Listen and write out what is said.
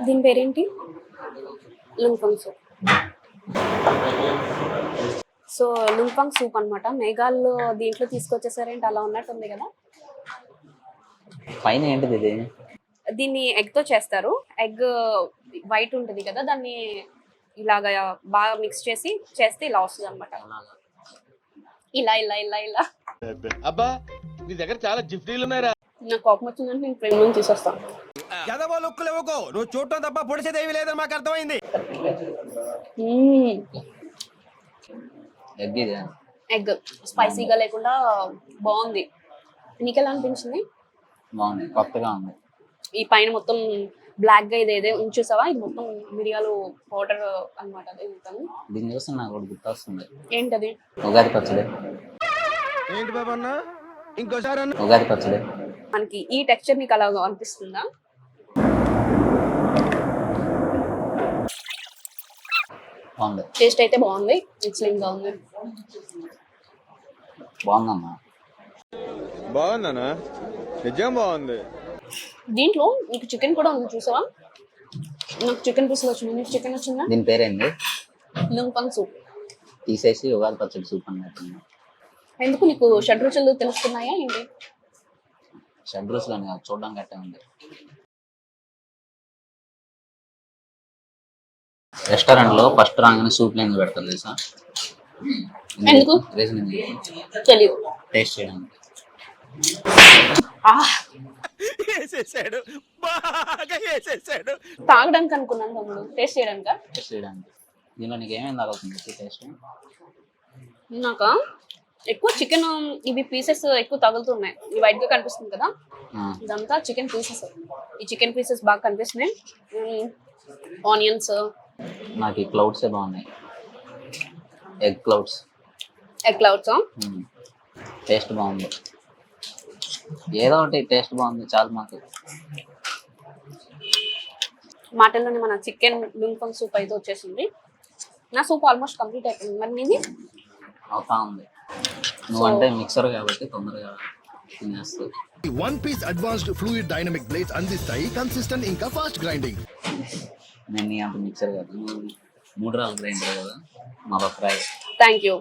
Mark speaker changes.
Speaker 1: దీని పేరేంటి? లుంగ్ఫంగ్ soup. So లుంగ్ఫంగ్ soup అనమాట. మేఘాల్లో దీంట్లో తీసుకొచ్చేసారేంటి, అలా ఉన్నట్టుంది కదా.
Speaker 2: పైన ఏంటిది ఇది?
Speaker 1: దీన్ని ఎగ్ తో చేస్తారు. ఎగ్ వైట్ ఉంటుంది కదా, దాన్ని ఇలాగా బాగా మిక్స్ చేస్తే ఇలా వస్తుంది అనమాట. ఇలా ఇలా ఇలా ఇలా.
Speaker 3: అబ్బా నీ దగ్గర చాలా జిఫ్టీలు ఉన్నాయరా.
Speaker 1: నాకు కోపం వచ్చిందంటే నేను ఫ్రేమ్ నుంచి తీసేస్తాను.
Speaker 3: నువ్వు చూడటం తప్ప పొడిచేదేవి లేదని మాకు అర్థమైంది.
Speaker 2: ఎగ్ ఇది
Speaker 1: ఎగ్ స్పైసీగా లేకుండా బాగుంది. నీకు ఎలా అనిపించింది?
Speaker 2: బాగుంది, కొత్తగా ఉంది.
Speaker 1: ఈ పైన మొత్తం బ్లాక్ గా ఇదేదే ఉంచేసావా? ఇది మొత్తం మిరియాలు పౌడర్ అనమాట. అదే మొత్తం
Speaker 2: దీన్ని చూస్తే నాకు ఒకటి గుర్తొస్తుంది.
Speaker 1: ఏంటది?
Speaker 2: ఉగాది పచ్చడి.
Speaker 3: ఏంటి బాబా అన్న ఇంకోసారి అన్న.
Speaker 2: ఉగాది పచ్చడి.
Speaker 1: మనకి ఈ టెక్స్చర్ నీకు అలా అనిపిస్తుందా?
Speaker 2: బాగుంది,
Speaker 1: టేస్ట్ అయితే బాగుంది. ఎక్సలెంట్ గా ఉంది.
Speaker 2: బాగుందమ్మా.
Speaker 3: బాగుందన్నా, నిజం బాగుంది.
Speaker 1: దీంట్లో నీకు చికెన్ కూడా ఉంది చూసావా? నాకు చికెన్ పీసులు వచ్చింది. నీకు చికెన్ వచ్చిందా?
Speaker 2: దీని పేరేంటి?
Speaker 1: లుంగ్ఫంగ్ సూప్.
Speaker 2: తీసేసి ఉగాది పచ్చడి సూప్ అన్నట్టు.
Speaker 1: ఎందుకు నీకు షడ్రుచులు తెలుస్తున్నాయా ఏంటి?
Speaker 2: షడ్రూస్లో చూడడానికి గట్టే ఉంది. రెస్టారెంట్ లో ఫస్ట్ రాగానే సూప్ లేని పెడతారు తెలుసా?
Speaker 1: ఎందుకు?
Speaker 2: రీజన్
Speaker 1: తెలియదు.
Speaker 2: టేస్ట్ చేయడానికి.
Speaker 3: వేసేసాడు, బాగా వేసేసాడు.
Speaker 1: తాగడానికి అనుకున్నాను తమ్ముడు, టేస్ట్ చేయడానికా?
Speaker 2: టేస్ట్ చేయడానికి. దీనిలో నీకు ఏమేమి తగులుతుంది టేస్ట్?
Speaker 1: నాక ఎక్కువ చికెన్ ఇవి పీసెస్ ఎక్కువ తగులుతున్నాయి. ఈ వైట్ గా కనిపిస్తుంది కదా, ఇదంతా చికెన్ పీసెస్. ఈ చికెన్ పీసెస్ బాగా కనిపిస్తున్నాయి. ఆనియన్స్.
Speaker 2: నాకు ఈ క్లౌడ్సే బాగున్నాయి. Egg clouds.
Speaker 1: Egg clouds
Speaker 2: taste బాగుంది. ఏదో ఒకటి టేస్ట్ బాగుంది చాలు మాకు.
Speaker 1: మాటల్లోనే మన చికెన్ లుంగ్ఫంగ్ సూప్ అయితే వచ్చేసింది. నా సూప్ ఆల్మోస్ట్ కంప్లీట్ అయిపోయింది. మరి నీది?
Speaker 2: అవుతా ఉంది. నువ్వంటే మిక్సర్ కాబట్టి తొందరగా తినేస్తావు.
Speaker 4: One piece advanced fluid dynamic blades అందిస్తాయి కన్సిస్టెంట్ ఇంకా ఫాస్ట్ గ్రైండింగ్.
Speaker 2: నేను నీ అంత మిక్సర్ కాదు, 3 రాళ్ళ గ్రైండర్ కదా, మా ఫ్రై.
Speaker 1: Thank you.